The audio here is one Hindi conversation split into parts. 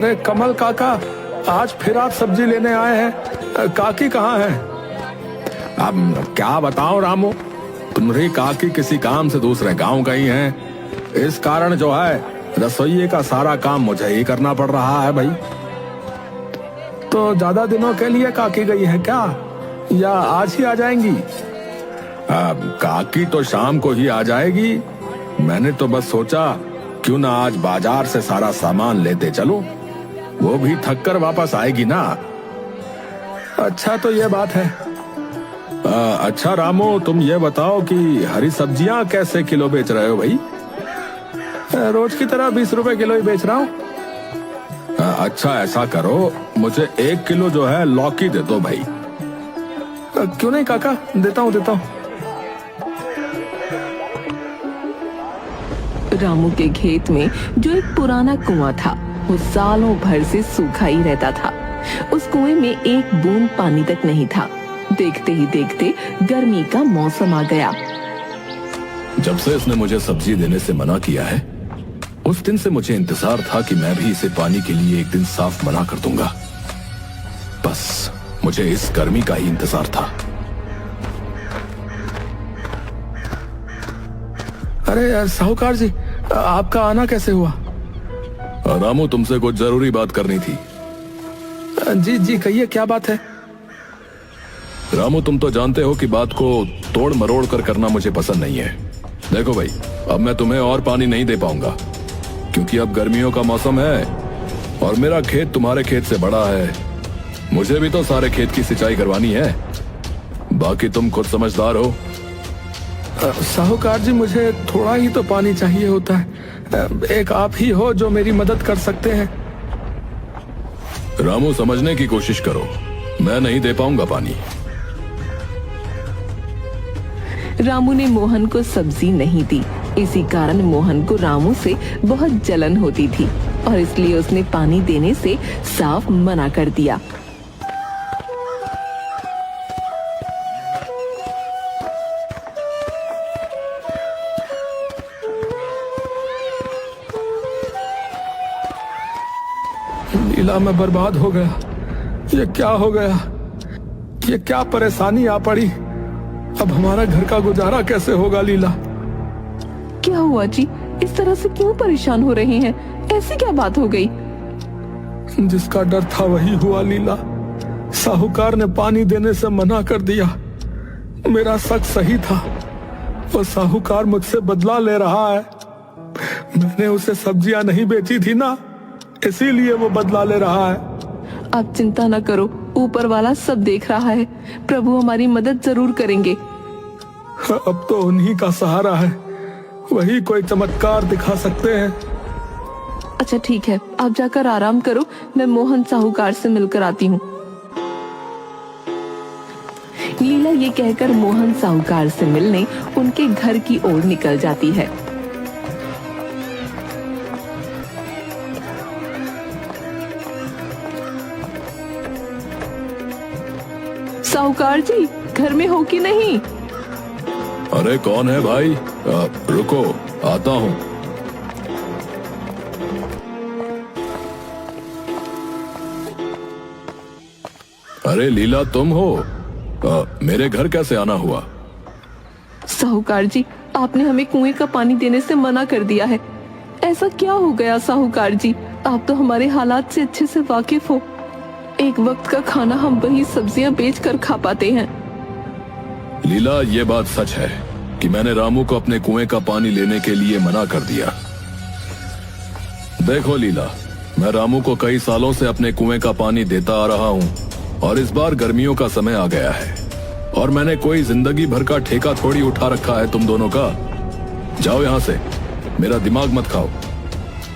अरे कमल काका, आज फिर आप सब्जी लेने आए हैं। काकी कहाँ है? अब क्या बताओ रामू, तुम्हारी काकी किसी काम से दूसरे गांव गई हैं। इस कारण जो है रसोई का सारा काम मुझे ही करना पड़ रहा है भाई। तो ज्यादा दिनों के लिए काकी गई है क्या, या आज ही आ जाएंगी? काकी तो शाम को ही आ जाएगी। मैंने तो बस सोचा क्यों ना आज बाजार से सारा सामान लेते चलो, वो भी थक कर वापस आएगी ना। अच्छा तो ये बात है। अच्छा रामू, तुम ये बताओ कि हरी सब्जियां कैसे किलो बेच रहे हो भाई? रोज की तरह 20 रुपए किलो ही बेच रहा हूँ। अच्छा ऐसा करो, मुझे 1 किलो जो है लौकी दे दो भाई। क्यों नहीं काका, देता हूँ। रामू के खेत में जो एक पुराना कुआं था वो सालों भर से सूखा ही रहता था। उस कुएं में एक बूंद पानी तक नहीं था। देखते ही देखते गर्मी का मौसम आ गया। जब से इसने मुझे सब्जी देने से मना किया है, उस दिन से मुझे इंतजार था कि मैं भी इसे पानी के लिए एक दिन साफ मना कर दूंगा। बस मुझे इस गर्मी का ही इंतजार था। अरे साहूकार जी, आपका आना कैसे हुआ? रामू, तुमसे कुछ जरूरी बात करनी थी। जी कहिए, क्या बात है? रामू, तुम तो जानते हो कि बात को तोड़ मरोड़ कर करना मुझे पसंद नहीं है। देखो भाई, अब मैं तुम्हें और पानी नहीं दे पाऊंगा, क्योंकि अब गर्मियों का मौसम है और मेरा खेत तुम्हारे खेत से बड़ा है। मुझे भी तो सारे खेत की सिंचाई करवानी है। बाकी तुम खुद समझदार हो। साहूकार जी, मुझे थोड़ा ही तो पानी चाहिए होता है। एक आप ही हो जो मेरी मदद कर सकते हैं। रामू, समझने की कोशिश करो, मैं नहीं दे पाऊंगा पानी। रामू ने मोहन को सब्जी नहीं दी। इसी कारण मोहन को रामू से बहुत जलन होती थी और इसलिए उसने पानी देने से साफ मना कर दिया। लीला, मैं बर्बाद हो गया। ये क्या हो गया? ये क्या परेशानी आ पड़ी? अब हमारा घर का गुजारा कैसे होगा? लीला, क्या हुआ जी? इस तरह से क्यों परेशान हो रहे हैं? ऐसी क्या बात हो गई? जिसका डर था वही हुआ लीला। साहूकार ने पानी देने से मना कर दिया। मेरा शक सही था। वो साहूकार मुझसे बदला ले रहा है। मैंने उसे सब्जियां नहीं बेची थी ना, इसीलिए वो बदला ले रहा है। आप चिंता न करो, ऊपर वाला सब देख रहा है। प्रभु हमारी मदद जरूर करेंगे। अब तो उन्हीं का सहारा है, वही कोई चमत्कार दिखा सकते हैं। अच्छा ठीक है, आप जाकर आराम करो, मैं मोहन साहूकार से मिलकर आती हूँ। लीला ये कहकर मोहन साहूकार से मिलने उनके घर की ओर निकल जाती है। साहूकार जी, घर में हो कि नहीं? अरे कौन है भाई? रुको, आता हूँ। अरे लीला, तुम हो? मेरे घर कैसे आना हुआ? साहूकार जी, आपने हमें कुएं का पानी देने से मना कर दिया है। ऐसा क्या हो गया साहूकार जी? आप तो हमारे हालात से अच्छे से वाकिफ हो। एक वक्त का खाना हम वही सब्जियां बेचकर खा पाते हैं। लीला, ये बात सच है कि मैंने रामू को अपने कुएं का पानी लेने के लिए मना कर दिया। देखो लीला, मैं रामू को कई सालों से अपने कुएं का पानी देता आ रहा हूँ और इस बार गर्मियों का समय आ गया है और मैंने कोई जिंदगी भर का ठेका थोड़ी उठा रखा है तुम दोनों का। जाओ यहाँ से, मेरा दिमाग मत खाओ।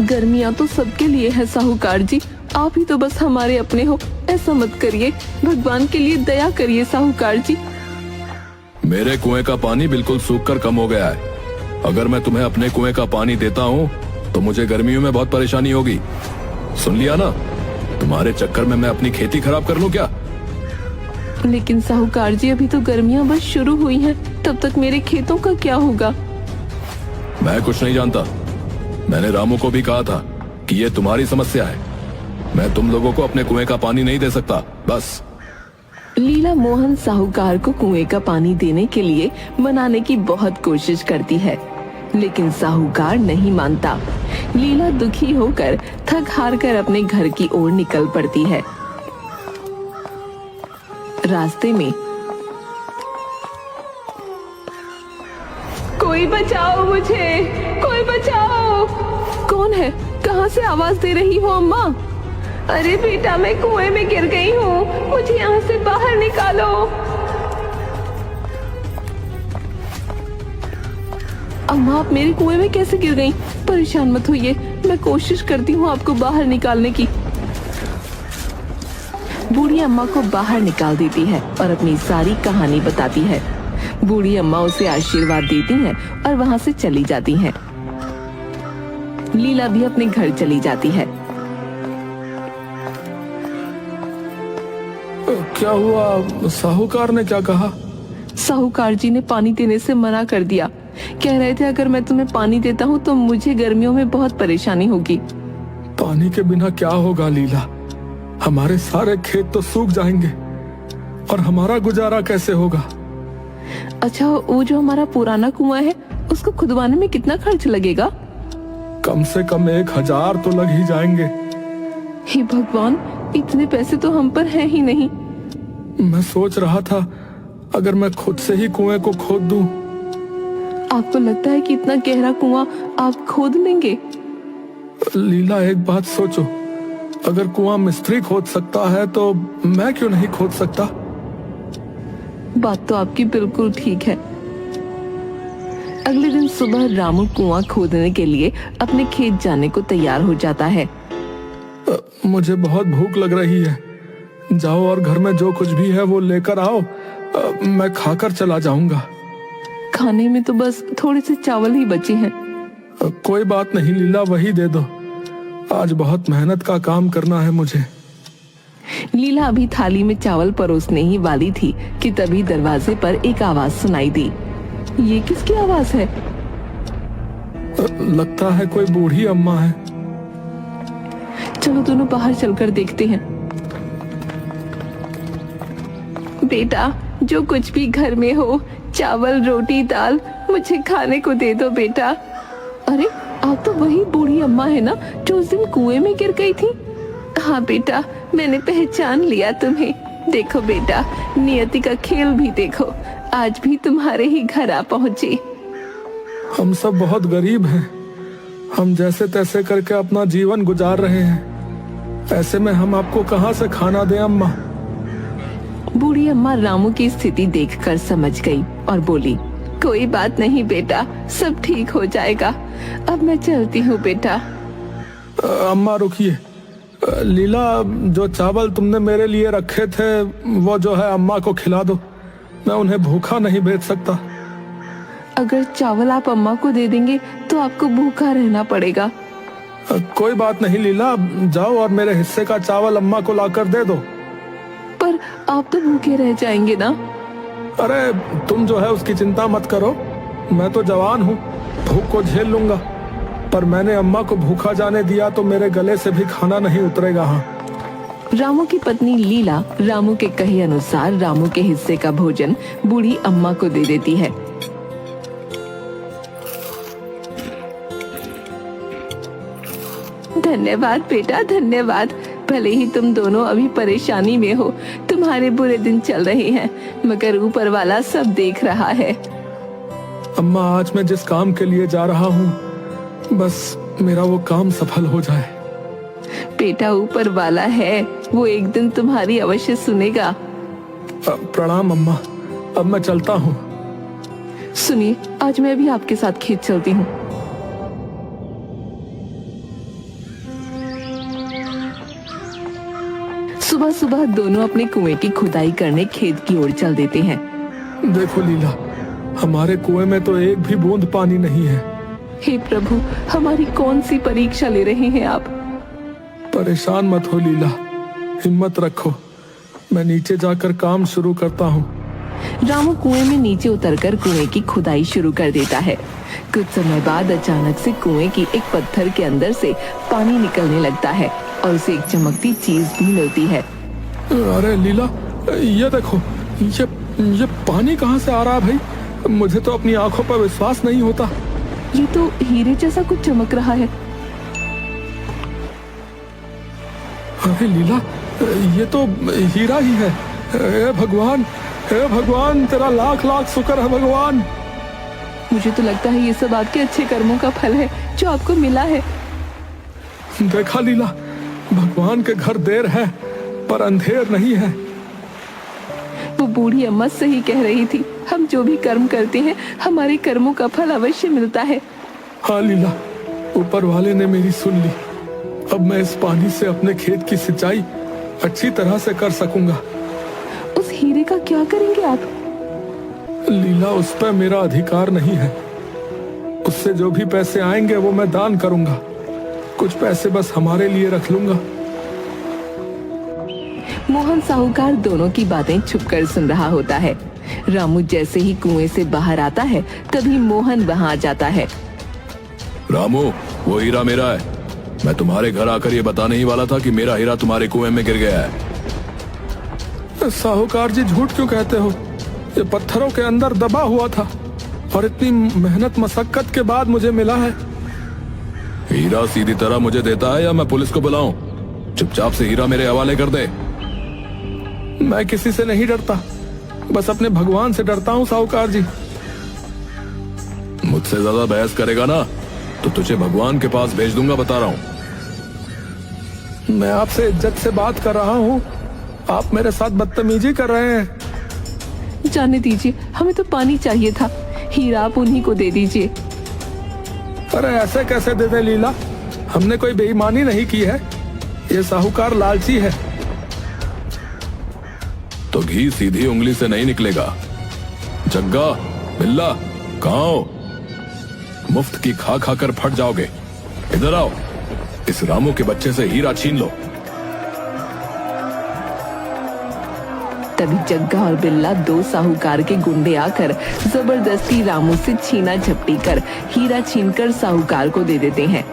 गर्मियाँ तो सबके लिए है साहूकार जी, आप ही तो बस हमारे अपने हो। ऐसा मत करिए, भगवान के लिए दया करिए साहूकार जी। मेरे कुएं का पानी बिल्कुल सूख कर कम हो गया है। अगर मैं तुम्हें अपने कुएं का पानी देता हूँ तो मुझे गर्मियों में बहुत परेशानी होगी। सुन लिया ना? तुम्हारे चक्कर में मैं अपनी खेती खराब कर लूं क्या? लेकिन साहूकार जी, अभी तो गर्मियाँ बस शुरू हुई हैं, तब तक मेरे खेतों का क्या होगा? मैं कुछ नहीं जानता। मैंने रामू को भी कहा था कि ये तुम्हारी समस्या है। मैं तुम लोगों को अपने कुएं का पानी नहीं दे सकता, बस। लीला मोहन साहूकार को कुएं का पानी देने के लिए मनाने की बहुत कोशिश करती है, लेकिन साहूकार नहीं मानता। लीला दुखी होकर थक हार कर अपने घर की ओर निकल पड़ती है। रास्ते में कोई बचाओ मुझे, कोई बचाओ। कौन है? कहाँ से आवाज दे रही हो अम्मा? अरे बेटा, मैं कुएं में गिर गई हूँ, मुझे यहाँ से बाहर निकालो। अम्मा, आप मेरे कुएं में कैसे गिर गईं? परेशान मत होइए, मैं कोशिश करती हूँ आपको बाहर निकालने की। बूढ़ी अम्मा को बाहर निकाल देती है और अपनी सारी कहानी बताती है। बूढ़ी अम्मा उसे आशीर्वाद देती हैं और वहाँ से चली जाती हैं। लीला भी अपने घर चली जाती है। क्या हुआ? साहूकार ने क्या कहा? साहूकार जी ने पानी देने से मना कर दिया। कह रहे थे अगर मैं तुम्हें पानी देता हूँ तो मुझे गर्मियों में बहुत परेशानी होगी। पानी के बिना क्या होगा लीला? हमारे सारे खेत तो सूख जाएंगे और हमारा गुजारा कैसे होगा? अच्छा, वो जो हमारा पुराना कुआं है उसको खुदवाने में कितना खर्च लगेगा? कम से कम 1000 तो लग ही जाएंगे। हे भगवान, इतने पैसे तो हम पर हैं ही नहीं। मैं सोच रहा था अगर मैं खुद से ही कुएं को खोद दूं। आपको लगता है कि इतना गहरा कुआं आप खोद लेंगे? लीला, एक बात सोचो, अगर कुआं मिस्त्री खोद सकता है तो मैं क्यों नहीं खोद सकता? बात तो आपकी बिल्कुल ठीक है। अगले दिन सुबह रामू कुआं खोदने के लिए अपने खेत जाने को तैयार हो जाता है। मुझे बहुत भूख लग रही है। जाओ और घर में जो कुछ भी है वो लेकर आओ, मैं खाकर चला जाऊंगा। खाने में तो बस थोड़े से चावल ही बचे हैं। कोई बात नहीं लीला, वही दे दो। आज बहुत मेहनत का काम करना है मुझे। लीला अभी थाली में चावल परोसने ही वाली थी कि तभी दरवाजे पर एक आवाज सुनाई दी। ये किसकी आवाज है? लगता है कोई बूढ़ी अम्मा है। चलो दोनों बाहर चलकर देखते हैं। बेटा, जो कुछ भी घर में हो, चावल, रोटी, दाल, मुझे खाने को दे दो बेटा। अरे, आप तो वही बूढ़ी अम्मा है ना जो उस दिन कुएं में गिर गई थी? हाँ बेटा, मैंने पहचान लिया तुम्हें। देखो बेटा, नियति का खेल भी देखो, आज भी तुम्हारे ही घर आ पहुंची। हम सब बहुत गरीब हैं, हम जैसे तैसे करके अपना जीवन गुजार रहे हैं। ऐसे में हम आपको कहाँ से खाना दें अम्मा? बूढ़ी अम्मा रामू की स्थिति देखकर समझ गई और बोली, कोई बात नहीं बेटा, सब ठीक हो जाएगा। अब मैं चलती हूँ बेटा। अम्मा रुकिए। लीला, जो चावल तुमने मेरे लिए रखे थे वो जो है अम्मा को खिला दो। मैं उन्हें भूखा नहीं भेज सकता। अगर चावल आप अम्मा को दे देंगे तो आपको भूखा रहना पड़ेगा। कोई बात नहीं लीला, जाओ और मेरे हिस्से का चावल अम्मा को लाकर दे दो। पर आप तो भूखे रह जाएंगे ना। अरे तुम जो है उसकी चिंता मत करो, मैं तो जवान हूँ, भूख को झेल लूंगा। पर मैंने अम्मा को भूखा जाने दिया तो मेरे गले से भी खाना नहीं उतरेगा। हाँ। रामू की पत्नी लीला रामू के कहे अनुसार रामू के हिस्से का भोजन बूढ़ी अम्मा को दे देती है। धन्यवाद बेटा, धन्यवाद। भले ही तुम दोनों अभी परेशानी में हो, तुम्हारे बुरे दिन चल रहे हैं, मगर ऊपर वाला सब देख रहा है। अम्मा, आज मैं जिस काम के लिए जा रहा हूँ, बस मेरा वो काम सफल हो जाए। बेटा, ऊपर वाला है, वो एक दिन तुम्हारी अवश्य सुनेगा। प्रणाम अम्मा, अब मैं चलता हूँ। सुनिए, आज मैं भी आपके साथ खेत चलती हूँ। सुबह सुबह दोनों अपने कुएं की खुदाई करने खेत की ओर चल देते हैं। देखो लीला, हमारे कुएं में तो एक भी बूंद पानी नहीं है। हे प्रभु, हमारी कौन सी परीक्षा ले रहे हैं आप? परेशान मत हो लीला, हिम्मत रखो, मैं नीचे जाकर काम शुरू करता हूँ। रामू कुएं में नीचे उतरकर कुएं की खुदाई शुरू कर देता है। कुछ समय बाद अचानक से कुएं की एक पत्थर के अंदर से पानी निकलने लगता है। और उसे एक चमकती चीज भी मिलती है। अरे लीला, ये देखो, ये पानी कहाँ से आ रहा है भाई? मुझे तो अपनी आंखों पर विश्वास नहीं होता। ये तो हीरे जैसा कुछ चमक रहा है। अरे लीला, ये तो हीरा ही है। हे भगवान, हे भगवान, तेरा लाख लाख शुक्र है भगवान। मुझे तो लगता है ये सब आपके अच्छे कर्मों का फल है जो आपको मिला है। देखा लीला, भगवान के घर देर है पर अंधेर नहीं है। वो बूढ़ी अम्मा सही कह रही थी, हम जो भी कर्म करते हैं हमारे कर्मों का फल अवश्य मिलता है। हाँ लीला, ऊपर वाले ने मेरी सुन ली। अब मैं इस पानी से अपने खेत की सिंचाई अच्छी तरह से कर सकूंगा। उस हीरे का क्या करेंगे आप? लीला, उस पर मेरा अधिकार नहीं है। उससे जो भी पैसे आएंगे वो मैं दान करूंगा। कुछ पैसे बस हमारे लिए रख लूंगा। मोहन साहूकार दोनों की बातें छुपकर सुन रहा होता है। रामू जैसे ही कुएं से बाहर आता है तभी मोहन वहां आ जाता है। रामू, वो हीरा मेरा है। मैं तुम्हारे घर आकर ये बताने ही वाला था कि मेरा हीरा तुम्हारे कुएं में गिर गया है। साहूकार जी, झूठ क्यों कहते हो? ये पत्थरों के अंदर दबा हुआ था और इतनी मेहनत मशक्कत के बाद मुझे मिला है। हीरा सीधी तरह मुझे देता है या मैं पुलिस को बुलाऊं? चुपचाप से हीरा मेरे हवाले कर दे। मैं किसी से नहीं डरता, बस अपने भगवान से डरता हूँ साहूकार जी। मुझसे ज्यादा बहस करेगा ना तो तुझे भगवान के पास भेज दूंगा, बता रहा हूं। मैं आपसे इज्जत से बात कर रहा हूँ, आप मेरे साथ बदतमीजी कर रहे हैं। जाने दीजिए, हमें तो पानी चाहिए था। हीरा आप उन्हीं को दे दीजिए। अरे ऐसे कैसे दे दे लीला, हमने कोई बेईमानी नहीं की है। ये साहूकार लालची है। तो घी सीधी उंगली से नहीं निकलेगा। जग्गा, बिल्ला, कहां हो? मुफ्त की खा खाकर फट जाओगे। इधर आओ, इस रामू के बच्चे से हीरा छीन लो। तभी जग्गा और बिल्ला, दो साहूकार के गुंडे आकर जबरदस्ती रामू से छीना झपटी कर हीरा छीनकर साहूकार को दे देते हैं।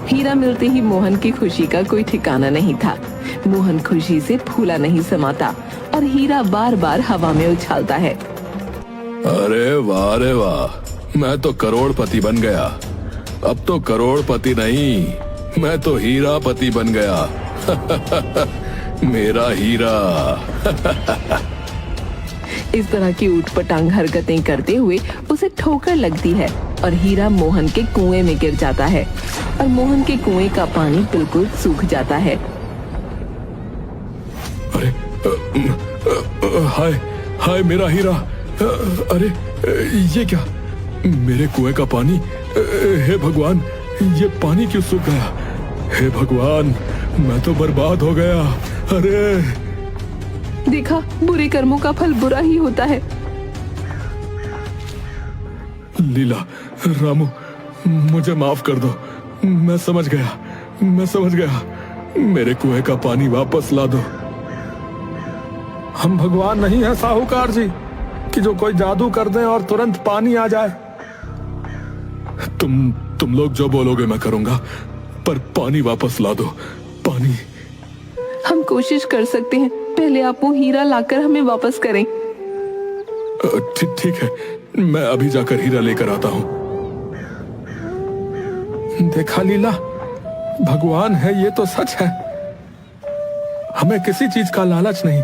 हीरा मिलते ही मोहन की खुशी का कोई ठिकाना नहीं था। मोहन खुशी से फूला नहीं समाता और हीरा बार बार हवा में उछालता है। अरे वाह रे वाह, मैं तो करोड़पति बन गया। अब तो करोड़पति नहीं, मैं तो हीरापति बन गया। मेरा हीरा। इस तरह की ऊटपटांग हरकतें करते हुए उसे ठोकर लगती है और हीरा मोहन के कुएं में गिर जाता है और मोहन के कुएं का पानी बिल्कुल सूख जाता है। अरे हाय हाय, मेरा हीरा। अरे ये क्या, मेरे कुएं का पानी? हे भगवान, ये पानी क्यों सूख गया? हे भगवान, मैं तो बर्बाद हो गया। अरे देखा, बुरे कर्मों का फल बुरा ही होता है। लीला, रामू, मुझे माफ कर दो। मैं समझ गया। मेरे कुएं का पानी वापस ला दो। हम भगवान नहीं है साहूकार जी कि जो कोई जादू कर दे और तुरंत पानी आ जाए। तुम लोग जो बोलोगे मैं करूंगा, पर पानी वापस ला दो। पानी। हम कोशिश कर सकते हैं, पहले आप वो हीरा लाकर हमें वापस करें। ठीक है, मैं अभी जाकर हीरा लेकर आता हूँ। देखा लीला, भगवान है ये तो सच है। हमें किसी चीज का लालच नहीं।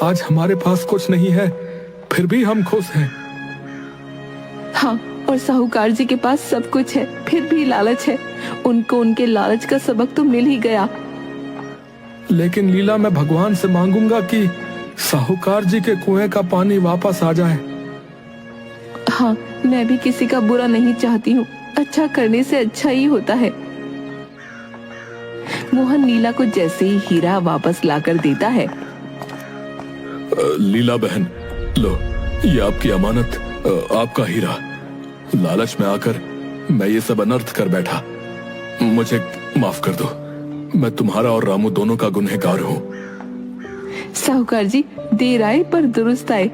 आज हमारे पास कुछ नहीं है, फिर भी हम खुश हैं। हाँ, और साहूकार जी के पास सब कुछ है, फिर भी लालच है। उनको उनके लालच का सबक तो मिल ही गया। लेकिन लीला, मैं भगवान से मांगूंगा कि साहूकार जी के कुएं का पानी वापस आ जाए। हाँ, मैं भी किसी का बुरा नहीं चाहती हूँ। अच्छा करने से अच्छा ही होता है। मोहन लीला को जैसे ही हीरा वापस लाकर देता है। लीला बहन, लो, ये आपकी अमानत, आपका हीरा। लालच में आकर मैं ये सब अनर्थ कर बैठा। मुझे माफ कर दो। मैं तुम्हारा और रामू दोनों का गुनहगार हूँ। साहूकार जी, देर आए पर दुरुस्त आए।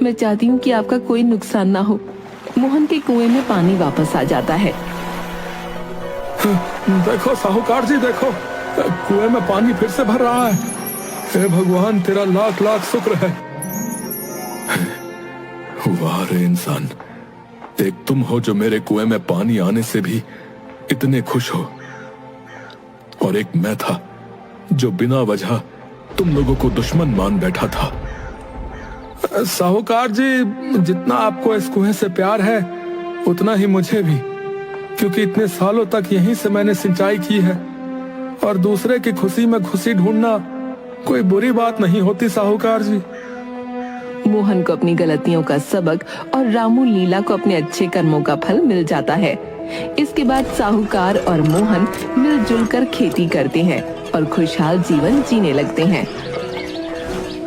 मैं चाहती हूँ कि आपका कोई नुकसान ना हो। मोहन के कुएं में पानी वापस आ जाता है। देखो साहूकार जी, देखो, कुएं में पानी फिर से भर रहा है। हे भगवान, तेरा लाख लाख शुक्र है। वाह रे इंसान, एक तुम हो जो मेरे कुएं में पानी आने से भी इतने खुश हो, और एक मैं था जो बिना वजह तुम लोगों को दुश्मन मान बैठा था। साहूकार जी, जितना आपको इस कुएं से प्यार है उतना ही मुझे भी, क्योंकि इतने सालों तक यहीं से मैंने सिंचाई की है, और दूसरे की खुशी में खुशी ढूंढना कोई बुरी बात नहीं होती साहूकार जी। मोहन को अपनी गलतियों का सबक और रामू लीला को अपने अच्छे कर्मों का फल मिल जाता है। इसके बाद साहूकार और मोहन मिलजुल कर खेती करते हैं और खुशहाल जीवन जीने लगते हैं।